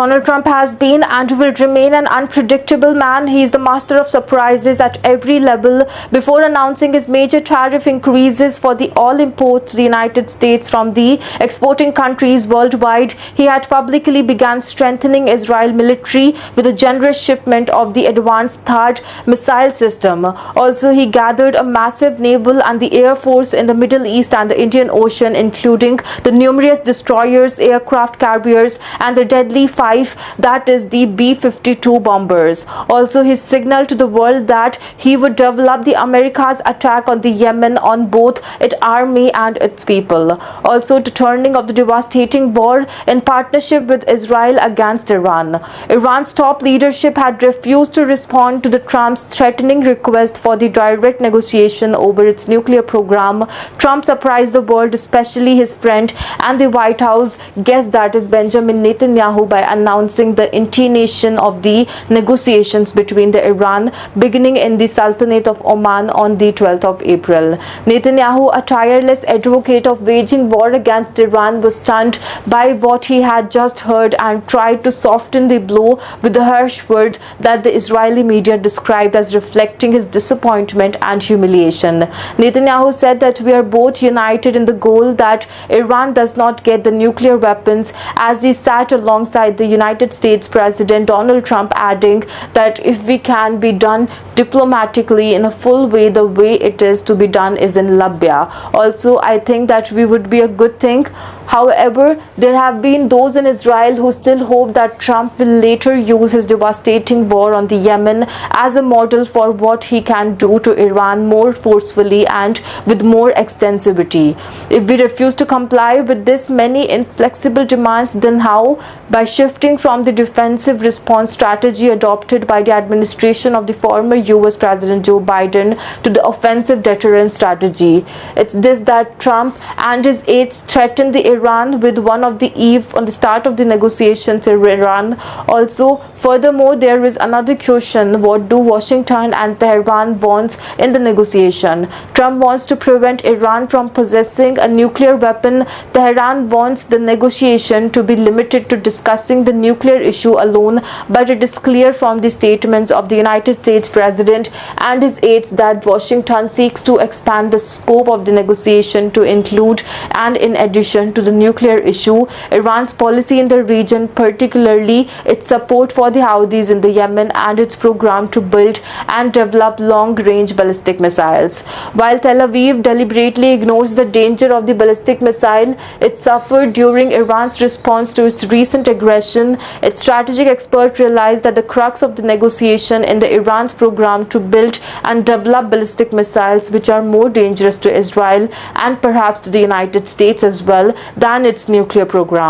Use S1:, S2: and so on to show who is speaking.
S1: Donald Trump has been and will remain an unpredictable man. He is the master of surprises at every level. Before announcing his major tariff increases for the all imports to the United States from the exporting countries worldwide, he had publicly begun strengthening Israel military with a generous shipment of the advanced THAAD missile system. Also, he gathered a massive naval and the air force in the Middle East and the Indian Ocean, including the numerous destroyers, aircraft carriers, and the deadly that is the B-52 bombers. Also, he signaled to the world that he would develop the America's attack on the Yemen on both its army and its people. Also, the turning of the devastating war in partnership with Israel against Iran. Iran's top leadership had refused to respond to the Trump's threatening request for the direct negotiation over its nuclear program. Trump surprised the world, especially his friend and the White House guest, that is Benjamin Netanyahu, by announcing the initiation of the negotiations between the Iran beginning in the Sultanate of Oman on the 12th of April. Netanyahu, a tireless advocate of waging war against Iran, was stunned by what he had just heard and tried to soften the blow with the harsh word that the Israeli media described as reflecting his disappointment and humiliation. Netanyahu said that we are both united in the goal that Iran does not get the nuclear weapons, as he sat alongside the United States President Donald Trump, adding that if we can be done diplomatically in a full way, the way it is to be done is in Libya. Also, I think that we would be a good thing. However, there have been those in Israel who still hope that Trump will later use his devastating war on the Yemen as a model for what he can do to Iran more forcefully and with more extensivity. If we refuse to comply with this many inflexible demands, then how? By shifting from the defensive response strategy adopted by the administration of the former US President Joe Biden to the offensive deterrence strategy. It's this that Trump and his aides threatened the Iran with one of the eve on the start of the negotiations in Iran. Also, furthermore, there is another question: what do Washington and Tehran wants in the negotiation? Trump wants to prevent Iran from possessing a nuclear weapon. Tehran wants the negotiation to be limited to discussing the nuclear issue alone, but it is clear from the statements of the United States President and his aides that Washington seeks to expand the scope of the negotiation to include, and in addition to the nuclear issue, Iran's policy in the region, particularly its support for the Houthis in the Yemen and its program to build and develop long-range ballistic missiles. While Tel Aviv deliberately ignores the danger of the ballistic missile it suffered during Iran's response to its recent aggression, its strategic expert realized that the crux of the negotiation in the Iran's program to build and develop ballistic missiles, which are more dangerous to Israel and perhaps to the United States as well than its nuclear program.